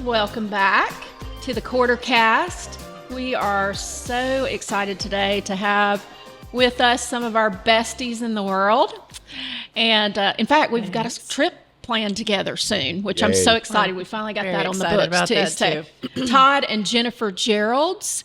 welcome back to the Quarter Cast. We are so excited today to have with us some of our besties in the world. And in fact, we've got a trip planned together soon, which I'm so excited. We finally got that on the books too. So Todd and Jennifer Gerelds.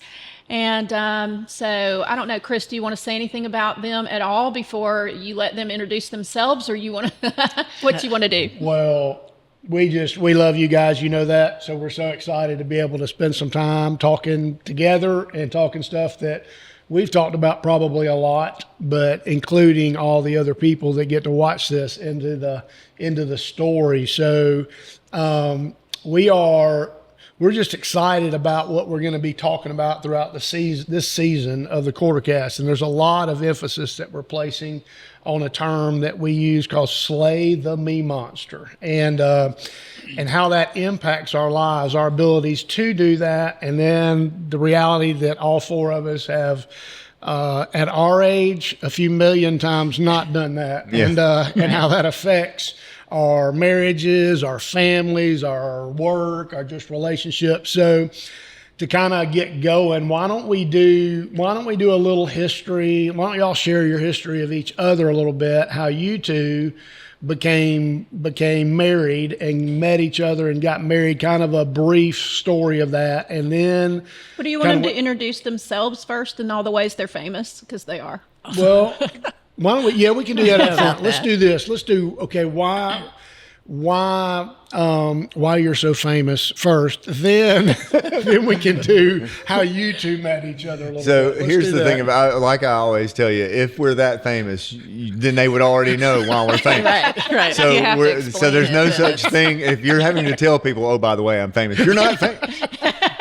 And so I don't know, Chris, do you want to say anything about them at all before you let them introduce themselves, or you want to, what you want to do? Well, we love you guys, you know that. So we're so excited to be able to spend some time talking together and talking stuff that we've talked about probably a lot, but including all the other people that get to watch this into the story. So we're just excited about what we're going to be talking about throughout this season of the Quartercast. And there's a lot of emphasis that we're placing on a term that we use called slay the me monster, and how that impacts our lives, our abilities to do that. And then the reality that all four of us have, at our age, a few million times not done that. Yeah. And how that affects our marriages, our families, our work, our just relationships. So to kind of get going, why don't we do a little history? Why don't y'all share your history of each other a little bit, how you two became married and met each other and got married, kind of a brief story of that. And then But do you want them to introduce themselves first and all the ways they're famous? Because they are. Well, why don't we? Yeah, we can do that up front. Let's do this. Let's do, okay, why you're so famous first, then we can do how you two met each other a little bit. So here's the thing about, like I always tell you, if we're that famous, then they would already know why we're famous. Right. So there's no such thing. If you're having to tell people, oh, by the way, I'm famous, you're not famous.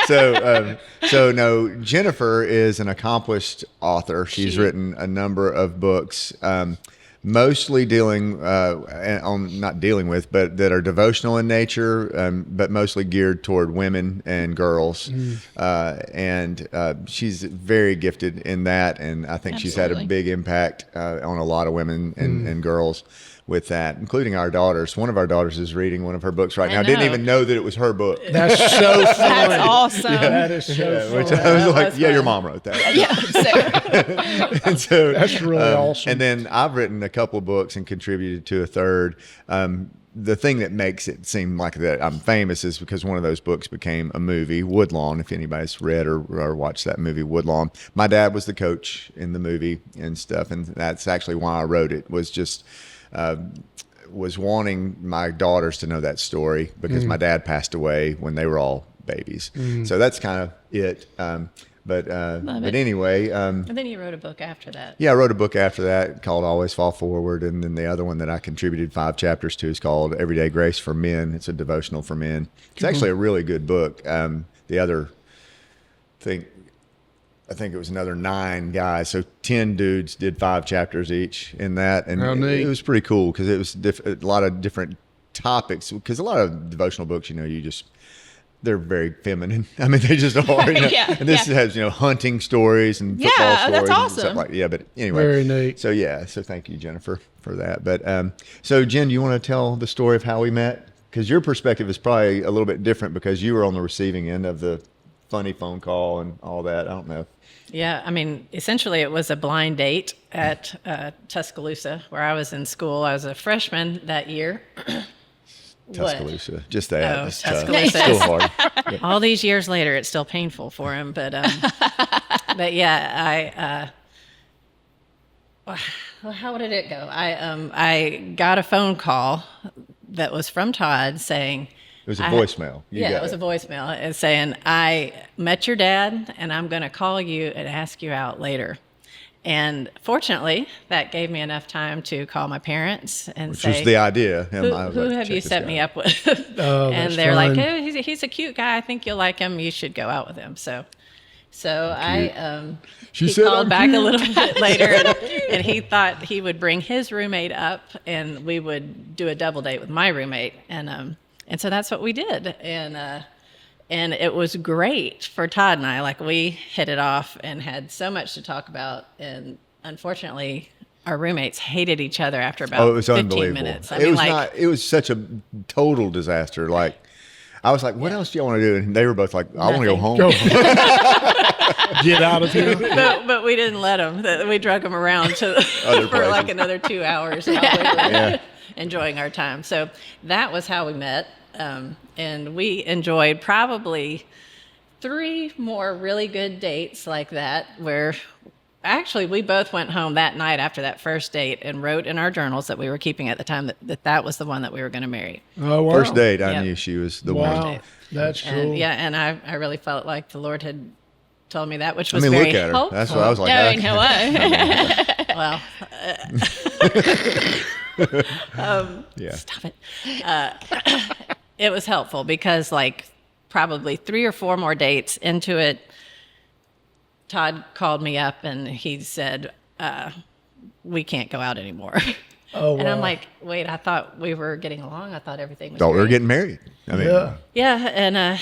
So no, Jennifer is an accomplished author. She's written a number of books, mostly dealing not dealing with, but that are devotional in nature, but mostly geared toward women and girls. And she's very gifted in that, and I think she's had a big impact on a lot of women and girls with that, including our daughters. One of our daughters is reading one of her books right now. I didn't even know that it was her book. That's so funny. That's awesome. Yeah, that is so funny. Which I was like, your mom wrote that. Yeah. And so that's really awesome. And then I've written a couple of books and contributed to a third. The thing that makes it seem like that I'm famous is because one of those books became a movie, Woodlawn, if anybody's read or watched that movie, Woodlawn. My dad was the coach in the movie and stuff, and that's actually why I wrote it, was just was wanting my daughters to know that story, because my dad passed away when they were all babies. So that's kind of it. But anyway. And then you wrote a book after that. Yeah, I wrote a book after that called Always Fall Forward. And then the other one that I contributed 5 chapters to is called Everyday Grace for Men. It's a devotional for men. It's actually a really good book. The other thing, I think it was another 9 guys. So 10 dudes did 5 chapters each in that. And it was pretty cool, because it was a lot of different topics. Because a lot of devotional books, they're very feminine. I mean, they just are. And this has, hunting stories and football stories. That's awesome. And stuff like that. Yeah, but anyway. Very neat. So, so thank you, Jennifer, for that. But so, Jen, do you want to tell the story of how we met? Because your perspective is probably a little bit different, because you were on the receiving end of the funny phone call and all that. I don't know. Yeah, I mean, essentially it was a blind date at Tuscaloosa, where I was in school. I was a freshman that year. Tuscaloosa, just that. Oh, Tuscaloosa. Still hard. Yeah. All these years later, it's still painful for him. But yeah, how did it go? I got a phone call that was from Todd saying, it was a voicemail. It was a voicemail. It's saying, I met your dad, and I'm going to call you and ask you out later. And fortunately, that gave me enough time to call my parents and Which say, was the idea. Who have you set me up with? And they're like, oh, he's a cute guy. I think you'll like him. You should go out with him. So he called back a little bit later, and he thought he would bring his roommate up, and we would do a double date with my roommate. And so that's what we did. And it was great for Todd and I. Like, we hit it off and had so much to talk about. And unfortunately, our roommates hated each other after about 15 minutes. It was such a total disaster. Like, I was like, what else do y'all want to do? And they were both like, I want to go home. Go. Get out of here. But we didn't let them. We drug them around for places. like another 2 hours while we were enjoying our time. So that was how we met. And we enjoyed probably 3 more really good dates like that, where actually we both went home that night after that first date and wrote in our journals that we were keeping at the time that was the one that we were going to marry. Oh, wow. First date, I Yep. knew she was the Wow. one. That's cool. And and I really felt like the Lord had told me that, which I was mean, very look at her. helpful. That's what I was like. No, ain't no way. Well, Yeah. stop it. It was helpful because like probably 3 or 4 more dates into it, Todd called me up and he said, we can't go out anymore. Oh, wow. And I'm like, wait, I thought we were getting along. I thought everything was Thought we were great. getting married. I mean, Yeah. Yeah, and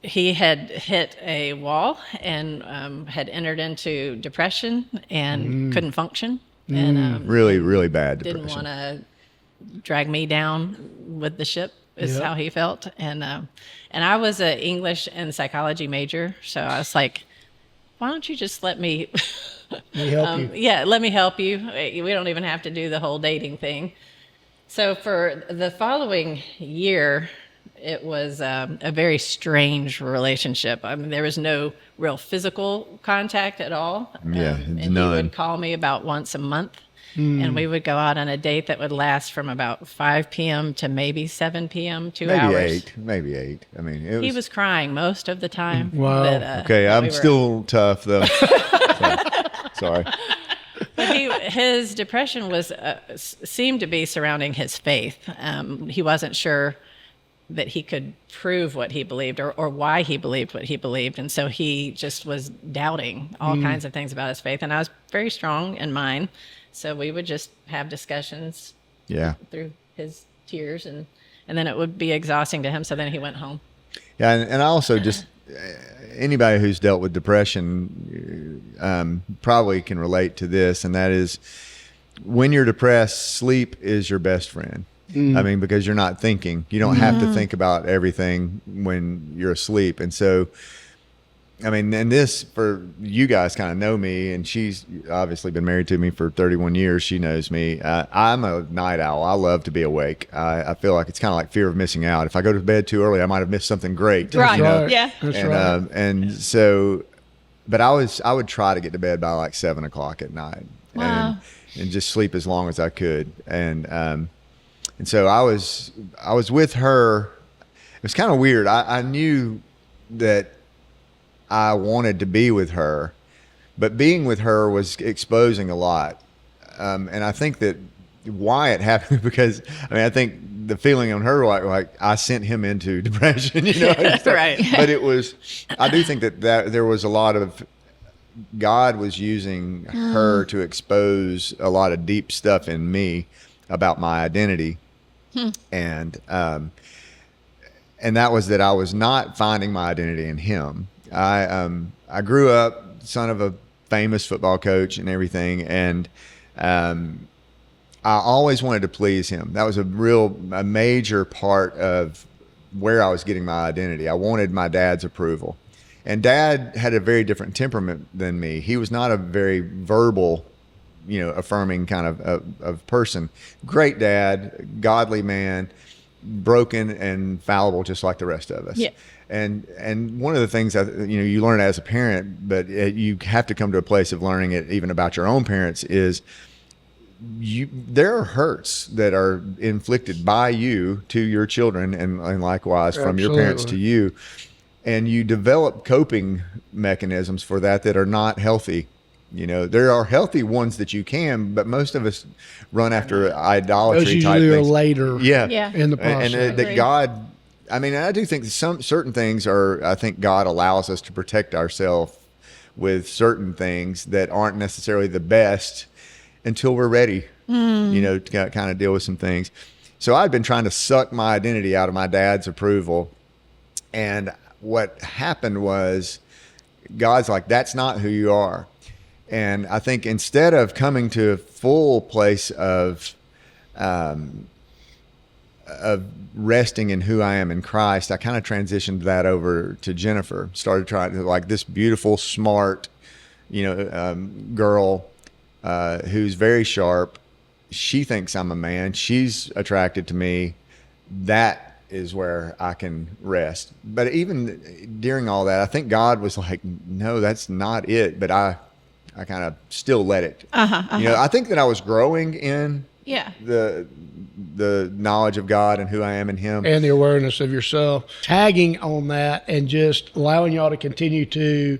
he had hit a wall and had entered into depression and couldn't function and really, really bad didn't depression. want to drag me down with the ship is Yep. how he felt. And I was an English and psychology major, so I was like, why don't you just let me Let me help you. yeah, let me help you. We don't even have to do the whole dating thing. So for the following year, it was a very strange relationship. I mean, there was no real physical contact at all. Yeah, and he none. would call me about once a month, and we would go out on a date that would last from about 5 p.m. to maybe 7 p.m., 2 Maybe hours. maybe 8. I mean, it was, He was crying most of the time. Wow. okay. that I'm we were- still tough though. Sorry. But his depression was seemed to be surrounding his faith. He wasn't sure that he could prove what he believed or why he believed what he believed. And so he just was doubting all kinds of things about his faith. And I was very strong in mine. So we would just have discussions Yeah. through his tears and then it would be exhausting to him. So then he went home. Yeah, and I also just anybody who's dealt with depression probably can relate to this, and that is when you're depressed, sleep is your best friend. I mean, because you're not thinking, you don't have to think about everything when you're asleep, and so. I mean, and this, for you guys kind of know me, and she's obviously been married to me for 31 years. She knows me. I'm a night owl. I love to be awake. I feel like it's kind of like fear of missing out. If I go to bed too early, I might have missed something great. Right. You know? Right. Yeah. That's And, right. and so, but I would try to get to bed by like 7 o'clock at night Wow. and just sleep as long as I could. And so I was with her. It was kind of weird. I knew that I wanted to be with her, but being with her was exposing a lot. And I think that why it happened because I think the feeling on her like I sent him into depression, you know. Right. But it was, I do think that there was a lot of God was using her to expose a lot of deep stuff in me about my identity, and that was that I was not finding my identity in him. I grew up son of a famous football coach and everything, and I always wanted to please him. That was a major part of where I was getting my identity. I wanted my dad's approval, and Dad had a very different temperament than me. He was not a very verbal, affirming kind of person. Great dad, godly man, broken and fallible just like the rest of us. Yeah. And one of the things that you learn it as a parent, but you have to come to a place of learning it even about your own parents is there are hurts that are inflicted by you to your children and likewise from your parents to Absolutely. you, and you develop coping mechanisms for that are not healthy. There are healthy ones that you can, but most of us run after idolatry Those type usually are things. later Yeah. in the And process. that God, I do think some certain things I think God allows us to protect ourselves with certain things that aren't necessarily the best until we're ready, to kind of deal with some things. So I'd been trying to suck my identity out of my dad's approval. And what happened was God's like, that's not who you are. And I think instead of coming to a full place of of resting in who I am in Christ, I kind of transitioned that over to Jennifer. Started trying to, like, this beautiful, smart, girl who's very sharp. She thinks I'm a man. She's attracted to me. That is where I can rest. But even during all that, I think God was like, no, that's not it. But I kind of still let it. I think that I was growing in the knowledge of God and who I am in Him. And the awareness of yourself. Tagging on that and just allowing y'all to continue to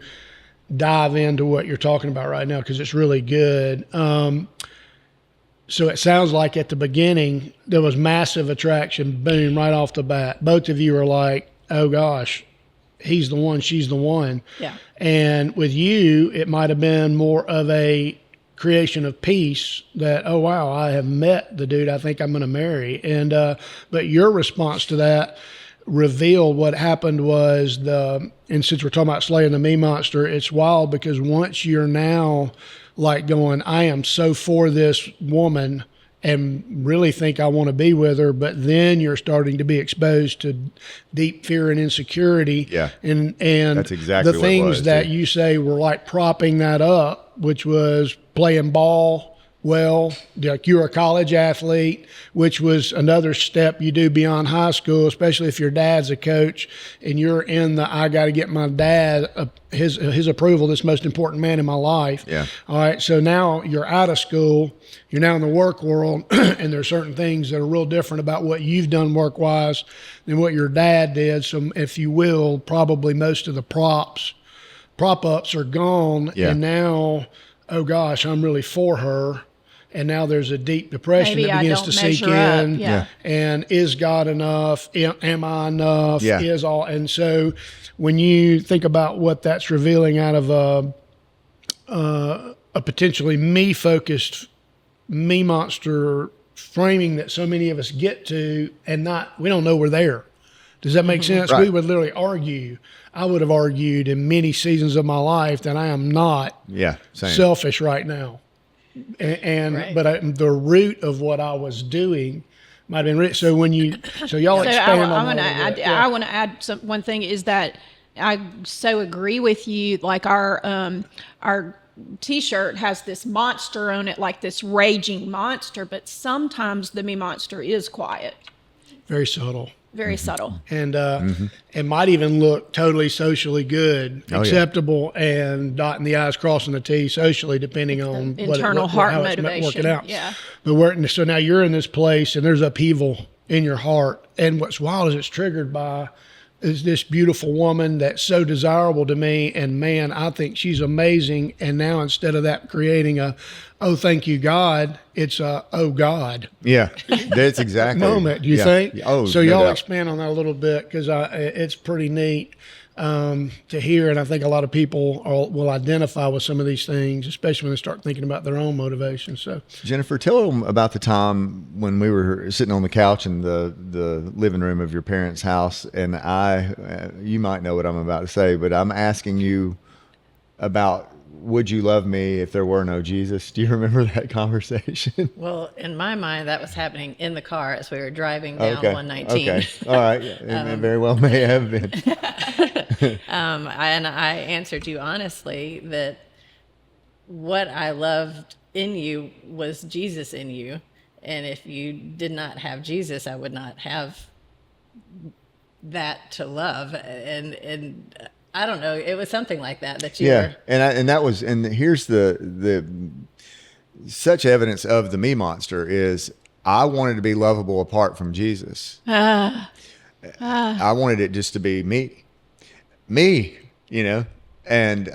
dive into what you're talking about right now, because it's really good. So it sounds like at the beginning, there was massive attraction, boom, right off the bat. Both of you are like, oh gosh, he's the one, she's the one. Yeah. And with you, it might have been more of a creation of peace that, oh wow, I have met the dude I think I'm going to marry. And but your response to that revealed what happened was and since we're talking about slaying the me monster, it's wild because once you're now like going, I am so for this woman and really think I want to be with her, but then you're starting to be exposed to deep fear and insecurity. Yeah. And that's exactly the what it things was, that too. you say were like propping that up, which was playing ball well, like you're a college athlete, which was another step you do beyond high school, especially if your dad's a coach and you're in the, I got to get my dad his approval, this most important man in my life. Yeah. All right. So now you're out of school, you're now in the work world, and there's certain things that are real different about what you've done work wise than what your dad did. So if you will, probably most of the prop ups are gone. Yeah. And now, oh gosh, I'm really for her. And now there's a deep depression Maybe that begins I to don't sink measure up. in. Yeah. And is God enough? Am I enough? Yeah. And so when you think about what that's revealing out of a potentially me-focused, me monster framing that so many of us get to, and we don't know we're there. Does that make sense? Right. We would literally argue. I would have argued in many seasons of my life that I am not Same. selfish right now. But the root of what I was doing might have been rich. So y'all expand on that. I want to add one thing is that I so agree with you. Like our T-shirt has this monster on it, like this raging monster, but sometimes the me monster is quiet, Very subtle. very subtle. And it might even look totally socially good, acceptable, and dotting the I's, crossing the T's socially, depending on Internal heart how it's motivation. working out. Yeah. But so now you're in this place, and there's upheaval in your heart. And what's wild is it's triggered by is this beautiful woman that's so desirable to me, and man, I think she's amazing. And now instead of that creating oh, thank you, God, it's oh, God. Yeah, that's exactly. Moment, do you think? Oh, so no y'all doubt. expand on that a little bit, because it's pretty neat to hear, and I think a lot of people will identify with some of these things, especially when they start thinking about their own motivation. So, Jennifer, tell them about the time when we were sitting on the couch in the living room of your parents' house, and you might know what I'm about to say, but I'm asking you about, would you love me if there were no Jesus? Do you remember that conversation? Well, in my mind, that was happening in the car as we were driving down 119. Okay. All right. It very well may have been. And I answered you honestly that what I loved in you was Jesus in you. And if you did not have Jesus, I would not have that to love. And I don't know. It was something like that you were. And here's the such evidence of the me monster is I wanted to be lovable apart from Jesus. I wanted it just to be me, and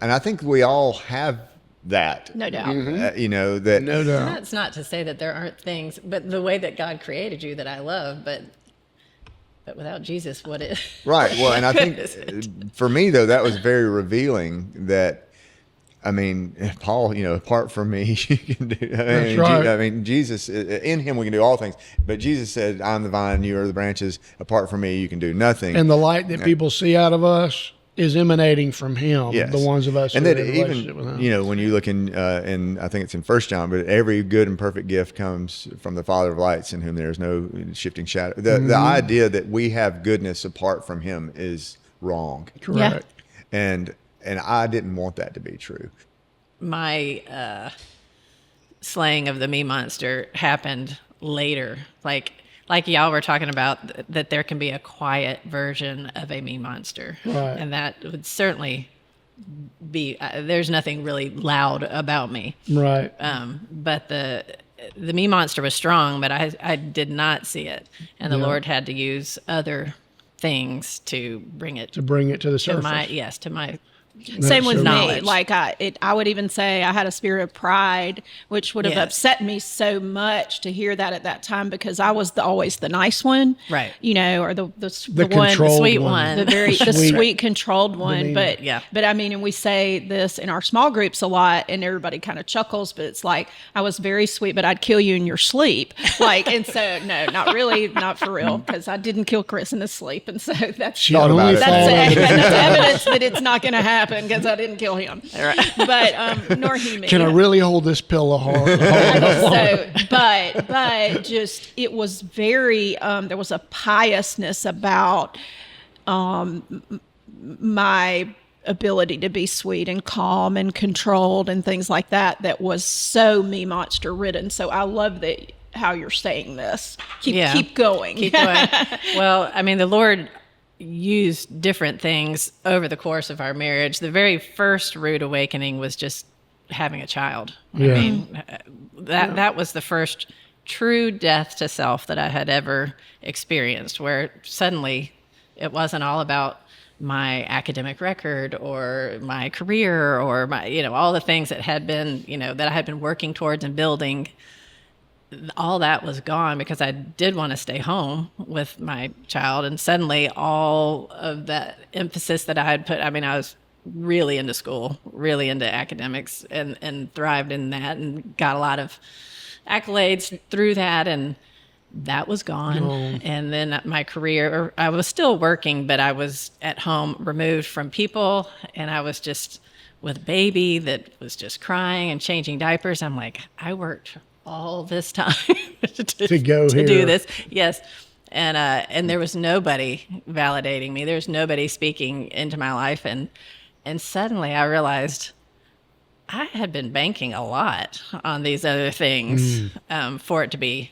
I think we all have that. No doubt. That no doubt. That's not to say that there aren't things, but the way that God created you that I love, but without Jesus, what is? Right. Well, and I think for me, though, that was very revealing that, I mean, Paul, apart from me, you can do. That's right. Jesus, in him we can do all things. But Jesus said, I'm the vine, you are the branches. Apart from me, you can do nothing. And the light that people see out of us is emanating from him. Yes. The ones of us and who that are in a relationship with him. even when you look in I think it's in First John, but every good and perfect gift comes from the Father of lights, in whom there is no shifting shadow. The idea that we have goodness apart from him is wrong. Correct. And I didn't want that to be true. My slaying of the me monster happened later, like y'all were talking about, that there can be a quiet version of a me monster, Right. and that would certainly be there's nothing really loud about me, Right. but the me monster was strong, but I did not see it, and the Lord had to use other things to bring it To bring it to the surface. to my Same with me. knowledge. Like I would even say I had a spirit of pride, which would have Yes. upset me so much to hear that at that time, because I was always the nice one, Right. You know, or the one, controlled the sweet one. the sweet controlled one. demeanor. But I mean, and we say this in our small groups a lot, and everybody kind of chuckles, but it's like I was very sweet, but I'd kill you in your sleep. Like, and so no, not really, not for real, because I didn't kill Chris in his sleep, and so that's She Thought about only it. thought that's, of it. that's evidence that it's not going to happen because I didn't kill him. Right. But nor he me. Can I really hold this pillow hard? So, but just it was very. There was a piousness about my ability to be sweet and calm and controlled and things like that. That was so me monster ridden. So I love that how you're saying this. Keep going. Keep going. Well, I mean, the Lord used different things over the course of our marriage. The very first rude awakening was just having a child. Yeah. I mean, that was the first true death to self that I had ever experienced, where suddenly it wasn't all about my academic record or my career or my, all the things that had been, that I had been working towards and building. All that was gone because I did want to stay home with my child. And suddenly all of that emphasis that I had put, I mean, I was really into school, really into academics, and thrived in that and got a lot of accolades through that. And that was gone. And then my career, I was still working, but I was at home removed from people. And I was just with a baby that was just crying and changing diapers. I'm like, I worked all this time to go to here. do this. Yes. And there was nobody validating me. There was nobody speaking into my life. And suddenly I realized I had been banking a lot on these other things for it to be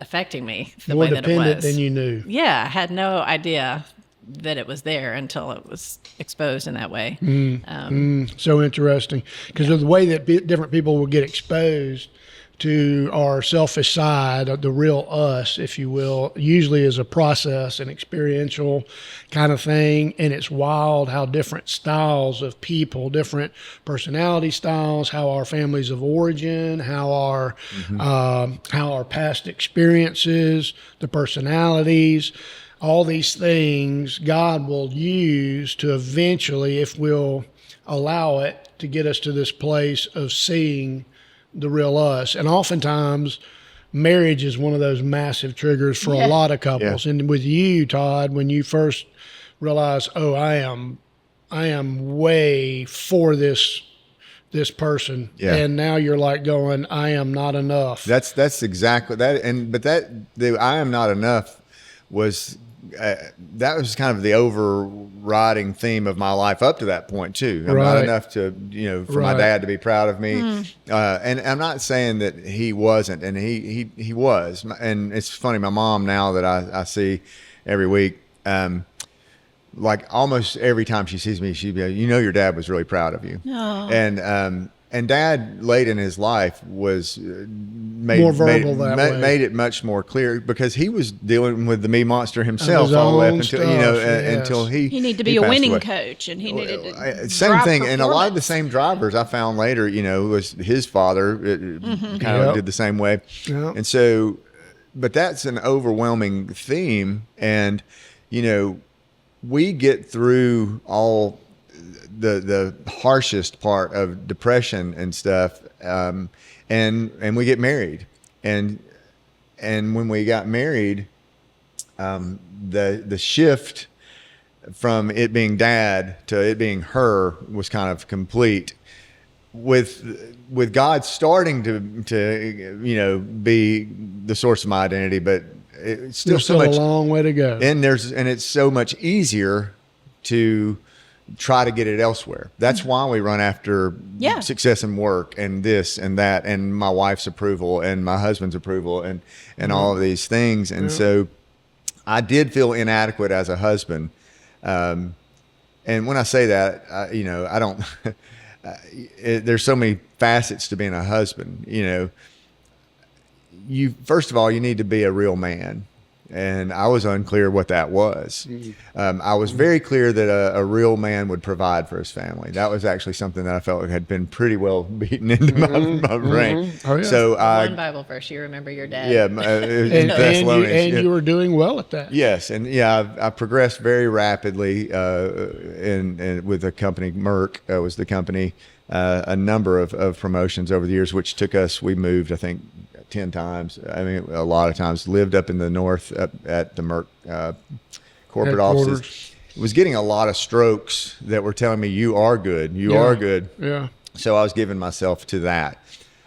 affecting me the More way that it dependent was. than you knew. Yeah. I had no idea that it was there until it was exposed in that way. So interesting, because of the way that different people will get exposed to our selfish side, the real us, if you will, usually is a process, an experiential kind of thing. And it's wild how different styles of people, different personality styles, how our families of origin, how our past experiences, the personalities, all these things God will use to eventually, if we'll allow it, to get us to this place of seeing the real us. And oftentimes marriage is one of those massive triggers for a lot of couples. Yeah. And with you, Todd, when you first realize, oh, I am way for this person. Yeah. And now you're like going, I am not enough. That's exactly that. But the I am not enough was that was kind of the overriding theme of my life up to that point too. I'm not Right. enough to, for my Right. dad to be proud of me. And I'm not saying that he wasn't, and he was. And it's funny, my mom now that I see every week, like almost every time she sees me, she'd be like, your dad was really proud of you. Oh. And Dad, late in his life, was made More verbal that way. made it much more clear because he was dealing with the me monster himself his all the way up own until stuff, yes. until he needed to be a passed winning away. coach, and he needed to Same drive thing, and a lot of the performance. same drivers I found later. Was his father kind of Yep. did the same way, Yep. and so, but that's an overwhelming theme, and we get through all the harshest part of depression and stuff, and we get married, and when we got married, the shift from it being dad to it being her was kind of complete. With God starting to be the source of my identity, but it's still There's so still much a long way to go. and it's so much easier to try to get it elsewhere. That's why we run after Yeah. success in work and this and that and my wife's approval and my husband's approval and all of these things. And so I did feel inadequate as a husband. And when I say that, I don't, there's so many facets to being a husband. First of all, you need to be a real man. And I was unclear what that was. I was very clear that a real man would provide for his family. That was actually something that I felt like had been pretty well beaten into my brain. Oh, yeah. So One Bible verse, you remember your dad. yeah, You were doing well at that. Yes, and I progressed very rapidly in with the company. Merck was the company. A number of promotions over the years, which took us. We moved, I think, 10 times. I mean, a lot of times. Lived up in the north at the Merck corporate offices. Was getting a lot of strokes that were telling me, "You are good. You are good." Yeah. So I was giving myself to that.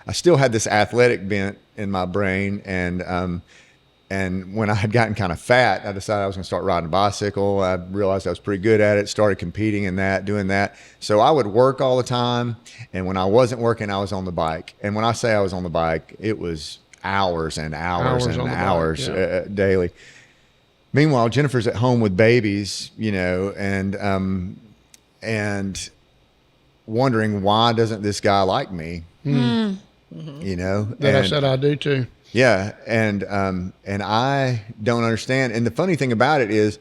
I still had this athletic bent in my brain, and when I had gotten kind of fat, I decided I was going to start riding a bicycle. I realized I was pretty good at it, started competing in that, doing that. So I would work all the time, and when I wasn't working, I was on the bike. And when I say I was on the bike, it was hours and hours and hours daily. Meanwhile, Jennifer's at home with babies, and wondering, why doesn't this guy like me? That I said I do too. Yeah, and I don't understand. And the funny thing about it is,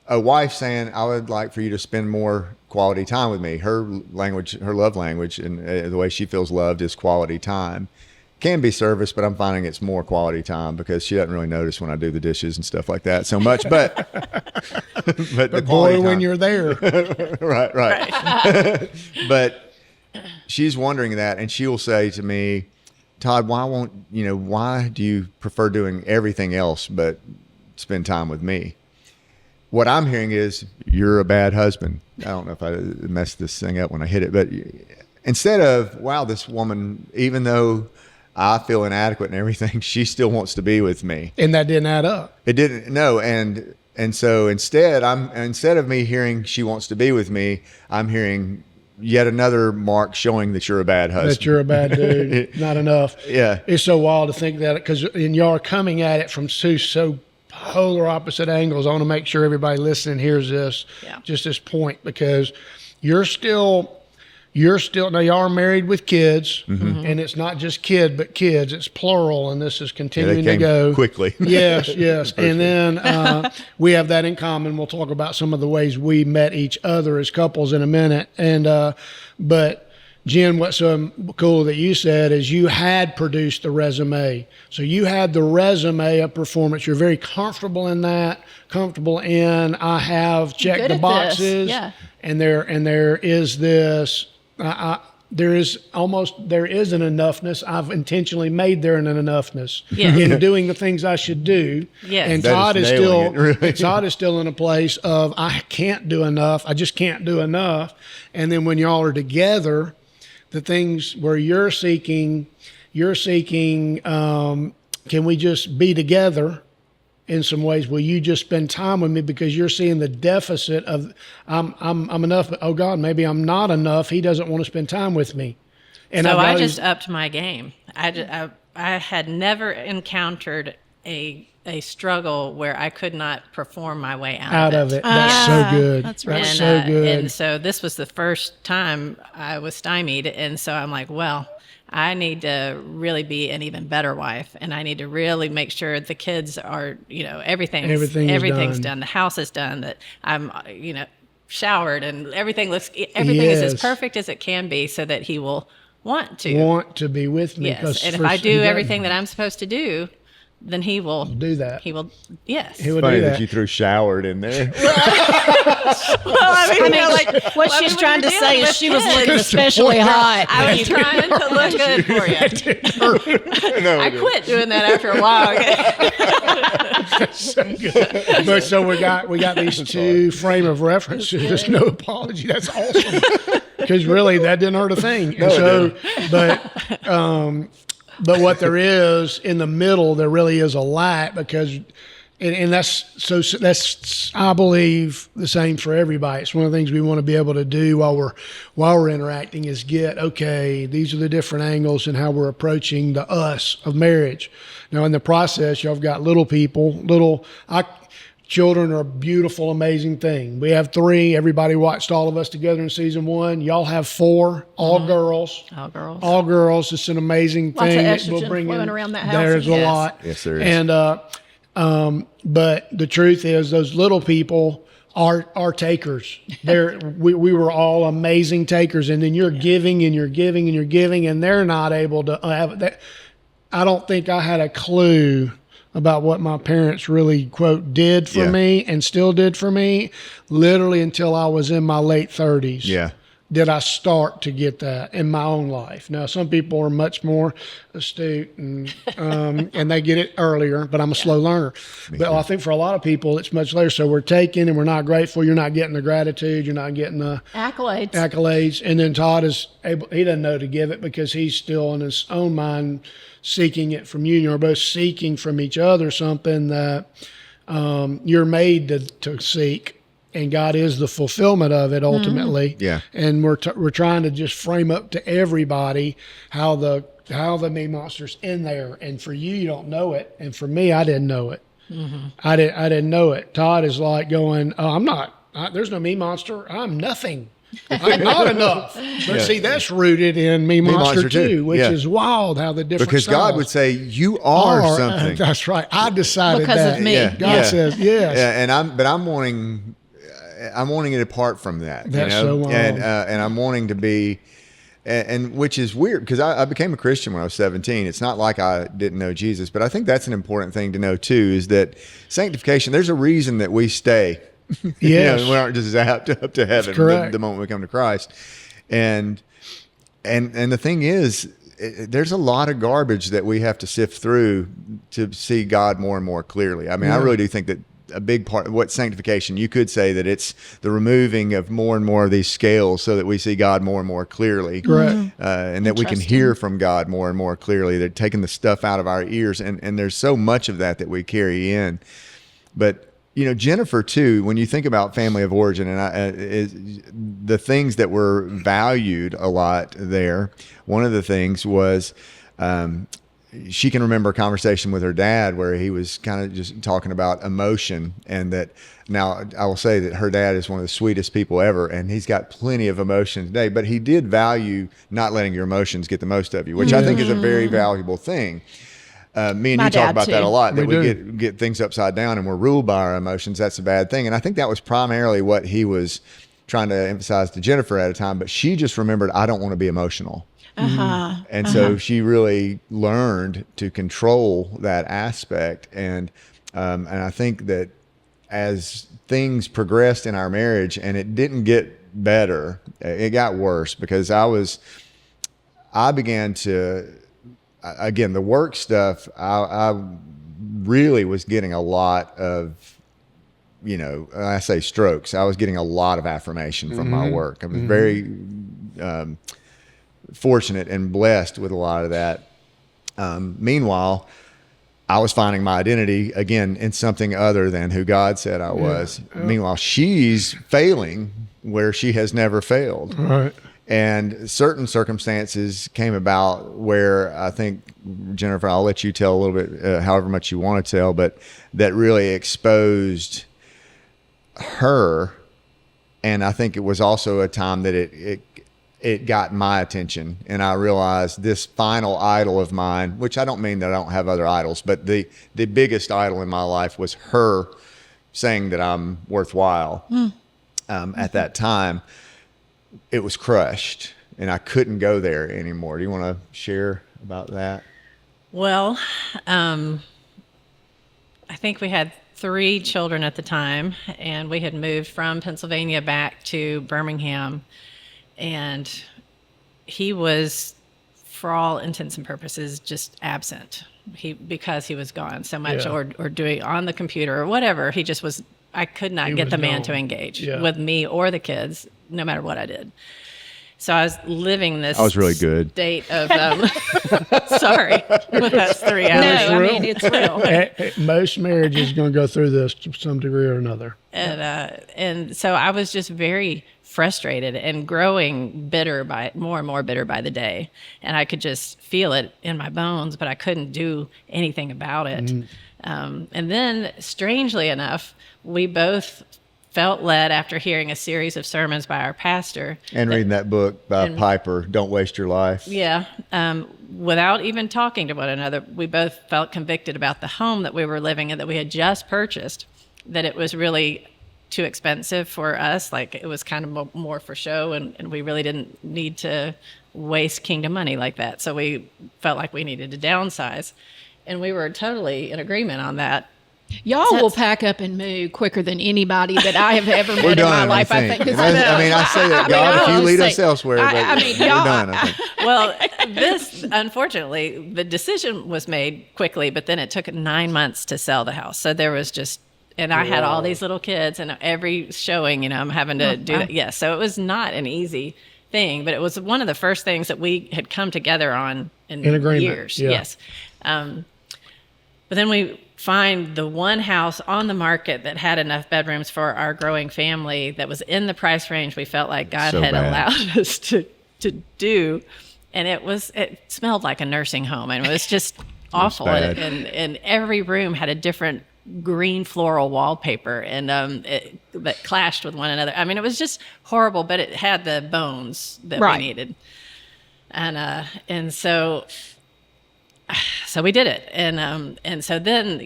a wife saying, "I would like for you to spend more quality time with me." Her language, her love language, and the way she feels loved is quality time. Can be service, but I'm finding it's more quality time because she doesn't really notice when I do the dishes and stuff like that so much. But the Boy, time. when you're there, right. But she's wondering that, and she will say to me, "Todd, why do you prefer doing everything else but spend time with me?" What I'm hearing is, "You're a bad husband." I don't know if I messed this thing up when I hit it, but instead of, "Wow, this woman, even though I feel inadequate and everything, she still wants to be with me." and that didn't add up. It didn't. No. And so instead of me hearing she wants to be with me, I'm hearing yet another mark showing that you're a bad husband. That you're a bad dude. Not enough. Yeah. It's so wild to think that, because y'all are coming at it from two so polar opposite angles. I want to make sure everybody listening hears this, just this point, because you're still, now y'all are married with kids, and it's not just kid, but kids, it's plural, and this is continuing to go quickly. Yes. And then we have that in common. We'll talk about some of the ways we met each other as couples in a minute. And, but Jen, what's so cool that you said is you had produced the resume. So you had the resume of performance. You're very comfortable in that, I have checked the boxes. Yeah. And there is this, there is an enoughness. I've intentionally made there an enoughness in doing the things I should do. Yes. And That Todd is is nailing still, it, really. Todd is still in a place of, I can't do enough. I just can't do enough. And then when y'all are together, the things where you're seeking, can we just be together? In some ways, will you just spend time with me, because you're seeing the deficit of I'm enough, but oh God, maybe I'm not enough. He doesn't want to spend time with me. And So I just upped my game. I had never encountered a struggle where I could not perform my way out of it. That's so good. That's right. That's so good. And so this was the first time I was stymied. And so I'm like, well, I need to really be an even better wife, and I need to really make sure the kids are, everything's done. The house is done, that I'm, showered, and everything is as perfect as it can be, so that he will want to be with me. Yes. And if I do everything that I'm supposed to do, then he will do that. He will, yes. He would Funny do that that. you threw showered in there. I mean, like What she's trying to say is she was looking especially hot. I was trying to look good for you. No, I quit doing that after a while. But so we got these two frame of references. There's no apology. That's awesome. Because really, that didn't hurt a thing. And so, but what there is in the middle, there really is a lack because, and that's I believe the same for everybody. It's one of the things we want to be able to do while we're interacting is get, okay, these are the different angles and how we're approaching the us of marriage. Now in the process, y'all have got little people, children are a beautiful, amazing thing. We have 3. Everybody watched all of us together in season 1. Y'all have 4, all girls. All girls. All girls. It's an amazing Lots of thing. estrogen flowing around that house. There's a Yes. lot. Yes, there is. And but the truth is, those little people are takers. We were all amazing takers, and then you're giving and you're giving and you're giving, and they're not able to have that. I don't think I had a clue about what my parents really, quote, did for me and still did for me, literally until I was in my late 30s. Yeah. Did I start to get that in my own life. Now, some people are much more astute and they get it earlier, but I'm a slow learner. But I think for a lot of people, it's much later. So we're taking and we're not grateful. You're not getting the gratitude. You're not getting the accolades. And then Todd he doesn't know to give it because he's still in his own mind seeking it from you. You're both seeking from each other something that you're made to seek. And God is the fulfillment of it ultimately. Yeah. And we're trying to just frame up to everybody how the me monster's in there. And for you don't know it. And for me, I didn't know it. Mm-hmm. I didn't know it. Todd is like going, oh, there's no me monster. I'm nothing. I'm not enough. But see, that's rooted in me monster too, which is wild how the different because God would say, you are something. That's right. I decided because that. of me. Yeah. God says, yes. Yeah, I'm wanting it apart from that. That's so wild. And I'm wanting to be, and which is weird because I became a Christian when I was 17. It's not like I didn't know Jesus, but I think that's an important thing to know too, is that sanctification, there's a reason that we stay. Yes. We aren't just zapped up to heaven the moment we come to Christ. And the thing is, there's a lot of garbage that we have to sift through to see God more and more clearly. I mean, I really do think that a big part of what sanctification, you could say that it's the removing of more and more of these scales so that we see God more and more clearly. Correct. And that we can hear from God more and more clearly. They're taking the stuff out of our ears. And there's so much of that we carry in. But, Jennifer, too, when you think about family of origin and the things that were valued a lot there, one of the things was she can remember a conversation with her dad where he was kind of just talking about emotion, and that now I will say that her dad is one of the sweetest people ever, and he's got plenty of emotion today, but he did value not letting your emotions get the most of you, which I think is a very valuable thing. Me and you talk about that a lot, that we get things upside down and we're ruled by our emotions. That's a bad thing. And I think that was primarily what he was trying to emphasize to Jennifer at a time, but she just remembered, I don't want to be emotional. And so she really learned to control that aspect. And I think that as things progressed in our marriage, and it didn't get better, it got worse, because I began to, again, the work stuff, I really was getting a lot of, I say strokes. I was getting a lot of affirmation from my work. I was very fortunate and blessed with a lot of that. Meanwhile, I was finding my identity again in something other than who God said I was. Meanwhile, she's failing where she has never failed. Right. And certain circumstances came about where I think, Jennifer, I'll let you tell a little bit, however much you want to tell, but that really exposed her. And I think it was also a time that it got my attention, and I realized this final idol of mine, which I don't mean that I don't have other idols, but the biggest idol in my life was her saying that I'm worthwhile. At that time, it was crushed, and I couldn't go there anymore. Do you want to share about that? Well, I think we had 3 children at the time, and we had moved from Pennsylvania back to Birmingham, and he was, for all intents and purposes, just absent. Because he was gone so much, Yeah. or doing on the computer or whatever. He just was. I could not get was the man gone. to engage Yeah. with me or the kids, no matter what I did. So I was living this. I was really good. State of sorry, but that's 3 hours. No, I real. mean, it's real. Most marriages going to go through this to some degree or another. And so I was just very frustrated and growing more and more bitter by the day. And I could just feel it in my bones, but I couldn't do anything about it. And then, strangely enough, we both felt led, after hearing a series of sermons by our pastor. And reading that book by Piper, Don't Waste Your Life. Yeah. Without even talking to one another, we both felt convicted about the home that we were living in, that we had just purchased, that it was really too expensive for us. Like, it was kind of more for show, and we really didn't need to waste kingdom money like that. So we felt like we needed to downsize. And we were totally in agreement on that. Y'all will pack up and move quicker than anybody that I have ever met We're in my done, life. I think. 'cause I mean, I say that, God, if you lead us honestly, elsewhere, but I mean, we're y'all- done, I think. Well, this, unfortunately, the decision was made quickly, but then it took 9 months to sell the house. So there was just, and I had all these little kids, and every showing, I'm having to do that. Yes. So it was not an easy thing, but it was one of the first things that we had come together on in agreement, years. yeah. Yes. But then we find the one house on the market that had enough bedrooms for our growing family, that was in the price range we felt like God So had bad. allowed us to do. And it smelled like a nursing home, and it was just awful. bad. And every room had a different green floral wallpaper, and that clashed with one another. I mean, it was just horrible, but it had the bones that Right. we needed. And so we did it. And so then,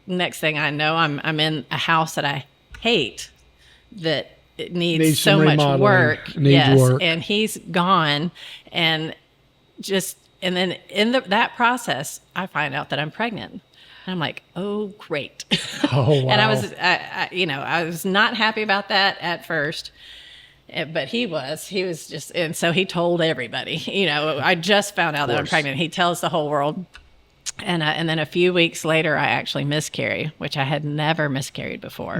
next thing I know, I'm in a house that I hate, that it needs so some much remodeling. work. Needs Yes. work. And he's gone, and then in that process, I find out that I'm pregnant. And I'm like, oh, great. Oh, wow. And I was not happy about that at first. But he was just, and so he told everybody, I just found out that I'm course. pregnant. He tells the whole world. And then a few weeks later, I actually miscarry, which I had never miscarried before.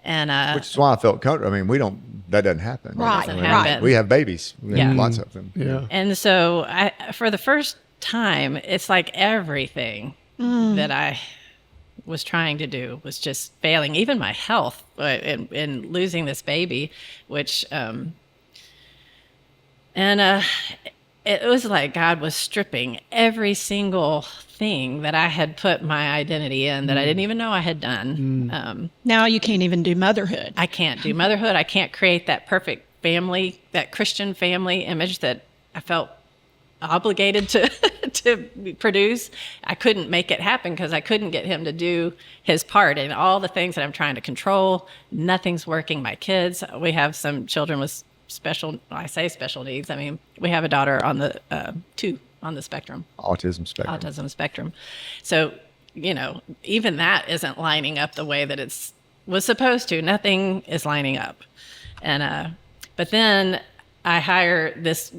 And Which is why I felt comfortable. I mean, that doesn't happen. Right, I mean, right. We have babies. We have Yeah. lots of them. Yeah. And so for the first time, it's like everything that I was trying to do was just failing, even my health, in losing this baby, which, it was like God was stripping every single thing that I had put my identity in, that I didn't even know I had done. Now you can't even do motherhood. I can't do motherhood. I can't create that perfect family, that Christian family image that I felt obligated to produce. I couldn't make it happen because I couldn't get him to do his part, and all the things that I'm trying to control, nothing's working. My kids, we have some children with special needs. I mean, we have a daughter on the 2 on the spectrum. Autism spectrum. Autism spectrum. So, even that isn't lining up the way that it was supposed to. Nothing is lining up. And, but then I hire this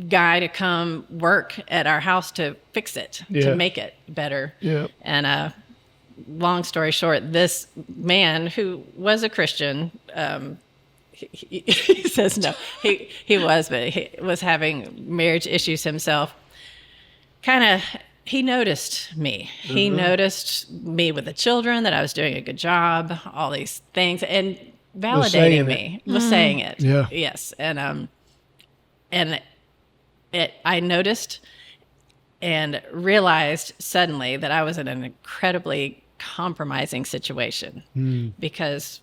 guy to come work at our house to fix it, Yeah. to make it better. Yeah. And, long story short, this man who was a Christian, he says no, he was, but he was having marriage issues himself. He noticed me. He noticed me with the children, that I was doing a good job, all these things, and validating me, was saying it. Yeah. Yes. And I noticed and realized suddenly that I was in an incredibly compromising situation, because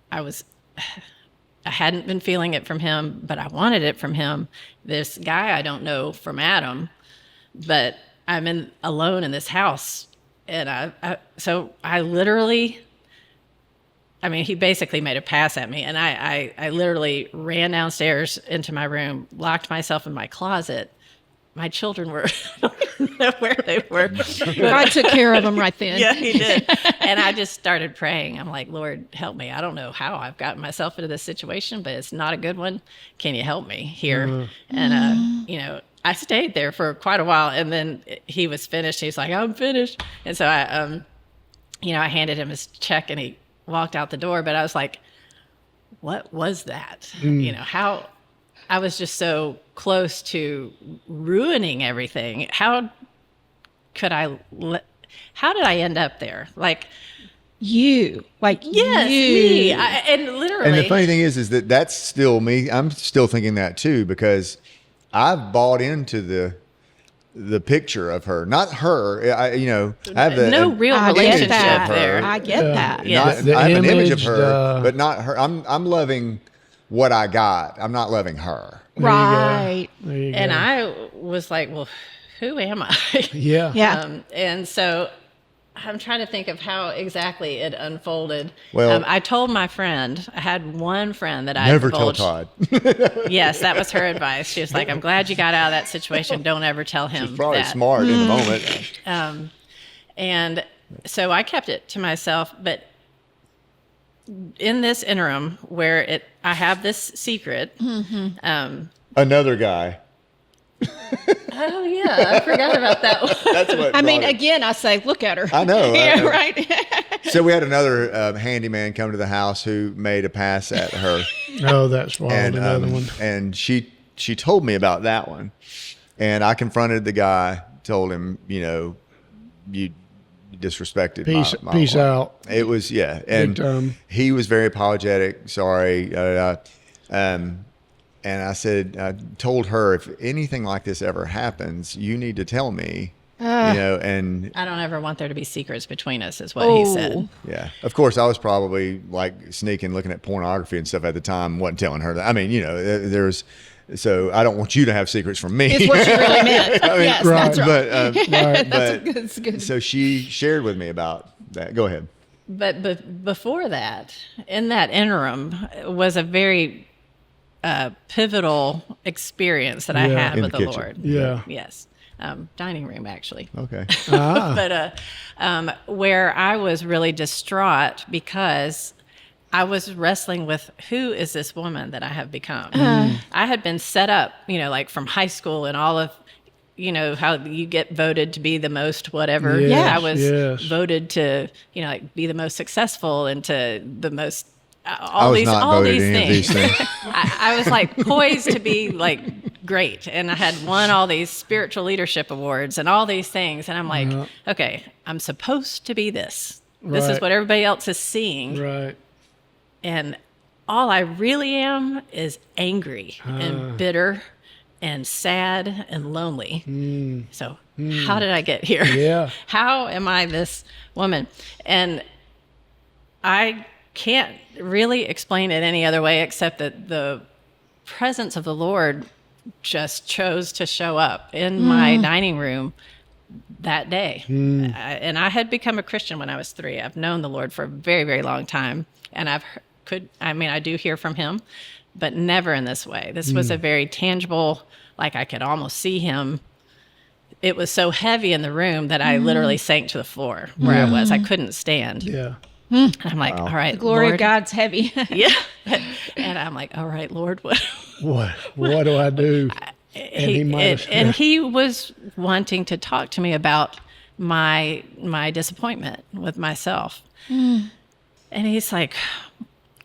I hadn't been feeling it from him, but I wanted it from him. This guy I don't know from Adam, but I'm alone in this house. And so I literally, he basically made a pass at me, and I literally ran downstairs into my room, locked myself in my closet, my children were, I don't know where they were. God took care of them right then. Yeah, he did. And I just started praying. I'm like, Lord, help me. I don't know how I've gotten myself into this situation, but it's not a good one. Can you help me here? And, I stayed there for quite a while, and then he was finished. He was like, I'm finished. And so I handed him his check, and he walked out the door. But I was like, what was that? How I was just so close to ruining everything. How did I end up there? Like, You, like, yes, you. me. And literally. And the funny thing is that that's still me. I'm still thinking that too, because I've bought into the picture of her, not her. I have no real I get relationship that. there. I get that. Yes. I have an image of image, her, but not her. I'm loving what I got. I'm not loving her. Right. There you go. And I was like, well, who am I? Yeah. Yeah. And so I'm trying to think of how exactly it unfolded. Well- I told my friend, I had one friend that I Never tell divulged. Todd. Yes, that was her advice. She was like, I'm glad you got out of that situation. Don't ever tell him She's probably that. smart in the moment. And so I kept it to myself. But in this interim where I have this secret. Another guy. Oh, yeah, I forgot about that one. That's what. I mean, brought it. again, I say, look at her. I know. Yeah, I know. right. So we had another handyman come to the house who made a pass at her. Oh, that's wild. and Another one. and she told me about that one, and I confronted the guy, told him, you disrespected my Peace wife. out. It was and Big time. he was very apologetic. Sorry, and I said, I told her, if anything like this ever happens, you need to tell me. And I don't ever want there to be secrets between us, is what he said. yeah, of course, I was probably like sneaking, looking at pornography and stuff at the time. Wasn't telling her that. I mean, there's. So I don't want you to have secrets from me. Is what you really meant. Yes, right. that's right. But, That's good. so she shared with me about that. Go ahead. But before that, in that interim, was a very pivotal experience that I Yeah. had In with the the kitchen. Lord. Yeah. Yes. Dining room, actually. Okay. But where I was really distraught because I was wrestling with who is this woman that I have become. I had been set up, like from high school and all of, how you get voted to be the most whatever. Yes, I was yes. voted to, be the most successful and to the most I was not all voted these any of things. these things. I was like poised to be like great, and I had won all these spiritual leadership awards and all these things, and I'm like, okay, I'm supposed to be this. This is Right. what everybody else is seeing, Right. and all I really am is angry and bitter and sad and lonely. So how did I get here? Yeah. How am I this woman? And I can't really explain it any other way except that the presence of the Lord just chose to show up in my dining room that day. And I had become a Christian when I was 3. I've known the Lord for a very, very long time. And I do hear from him, but never in this way. This was a very tangible, like I could almost see him. It was so heavy in the room that I literally sank to the floor where I was. I couldn't stand. Yeah. And I'm like, all right, The glory Lord. of God's heavy. Yeah. And I'm like, all right, Lord, what? What do I do? And he might have- and he was wanting to talk to me about my disappointment with myself. And he's like,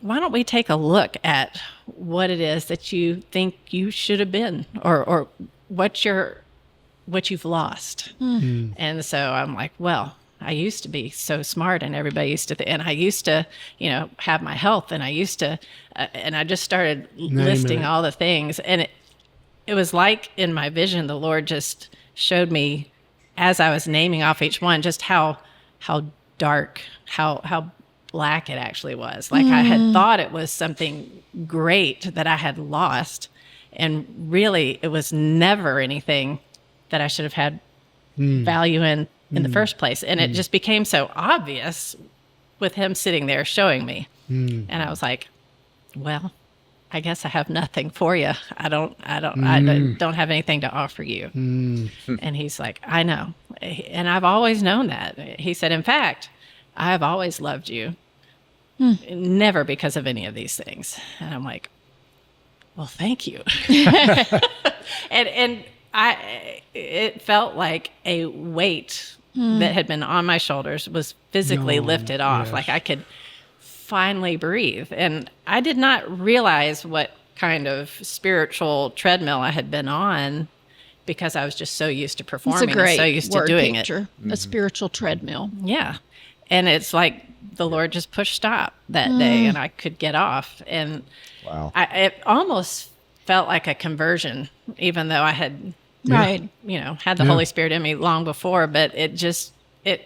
why don't we take a look at what it is that you think you should have been, or what you've lost. And so I'm like, well, I used to be so smart, and everybody used to, and I used to, have my health, and I used to, and I just started listing it. all the things, and it was like in my vision, the Lord just showed me as I was naming off each one, just how dark, how black it actually was. Like I had thought it was something great that I had lost, and really it was never anything that I should have had value in the first place. And it just became so obvious with him sitting there showing me. And I was like, well, I guess I have nothing for you. I don't have anything to offer you. And he's like, I know. And I've always known that. He said, in fact, I have always loved you. Never because of any of these things. And I'm like, well, thank you. and it felt like a weight that had been on my shoulders was physically lifted off. Yes. Like I could finally breathe. And I did not realize what kind of spiritual treadmill I had been on because I was just so used to It's performing a great and so used word to doing picture, a spiritual treadmill. it. Yeah. And it's like the Lord just pushed stop that day and I could get off. And Wow. it almost felt like a conversion, even though I had, Right. had the Holy Spirit in me long before, but it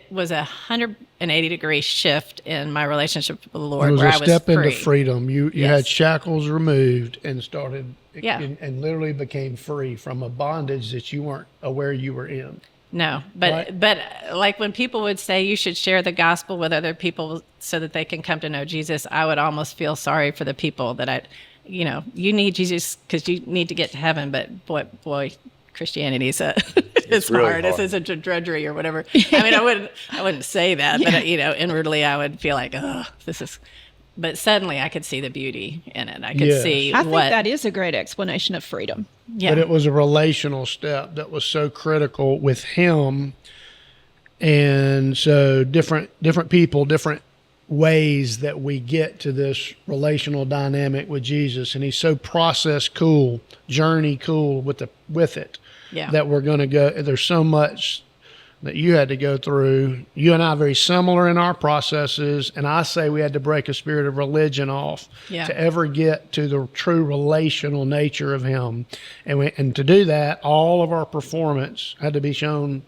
was 180-degree shift in my relationship with the Lord. It was where a I was step free. into freedom. You Yes. had shackles removed and started Yeah. and literally became free from a bondage that you weren't aware you were in. No, but Right. but like when people would say you should share the gospel with other people so that they can come to know Jesus, I would almost feel sorry for the people that you need Jesus because you need to get to heaven. But boy, Christianity is it's really hard. It's hard. a drudgery or whatever. I mean, I wouldn't say that, but inwardly I would feel like, oh, this is. But suddenly I could see the beauty in it. I could Yes. see I think what. that is a great explanation of freedom. Yeah. But it was a relational step that was so critical with him. And so different people, different ways that we get to this relational dynamic with Jesus. And he's so process cool, journey cool with it. Yeah. That we're going to go. There's so much that you had to go through. You and I are very similar in our processes. And I say we had to break a spirit of religion off Yeah. to ever get to the true relational nature of him. And to do that, all of our performance had to be shown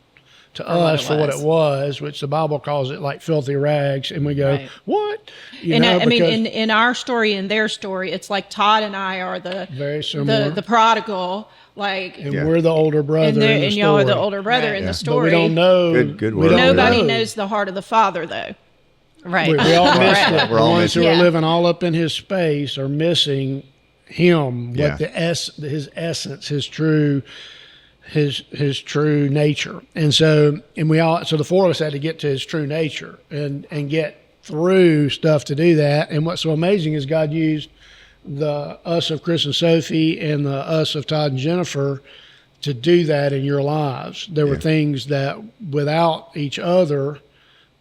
to us for what it was, which the Bible calls it like filthy rags. And we go, Right. what? I mean, because in our story and their story, it's like Todd and I are the very similar. the prodigal, like, and Yeah. we're the older brother and, in the and story. y'all are the older brother Right. in Yeah. the But story. But we don't know. Good we word. don't Nobody know. knows the heart of the Father, though. Right. We all missed Right. it. We're The all ones missing who it. are Yeah. living all up in his space are missing him, Yeah. what his essence, his true nature. And so the four of us had to get to his true nature and get through stuff to do that. And what's so amazing is God used the us of Chris and Sophie and the us of Todd and Jennifer to do that in your lives. There were things that without each other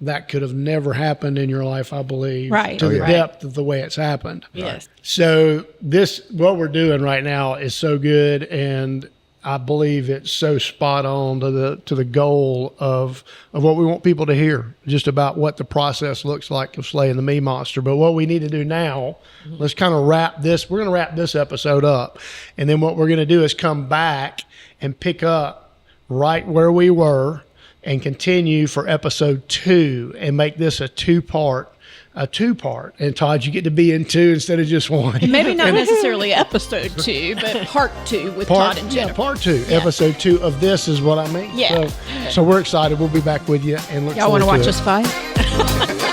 that could have never happened in your life, I believe, Right. to the Right. depth of the way it's happened. Yes. So what we're doing right now is so good, and I believe it's so spot on to the goal of what we want people to hear, just about what the process looks like of slaying the me monster. But what we need to do now, let's kind of wrap this. We're going to wrap this episode up, and then what we're going to do is come back and pick up right where we were and continue for episode 2 and make this a two-part. And Todd, you get to be in 2 instead of just 1. Maybe not necessarily episode 2, but part 2 with Todd and Jennifer. part 2, episode 2 of this is what I mean. Yeah. So we're excited. We'll be back with you and look Y'all want forward to to watch it. us fight?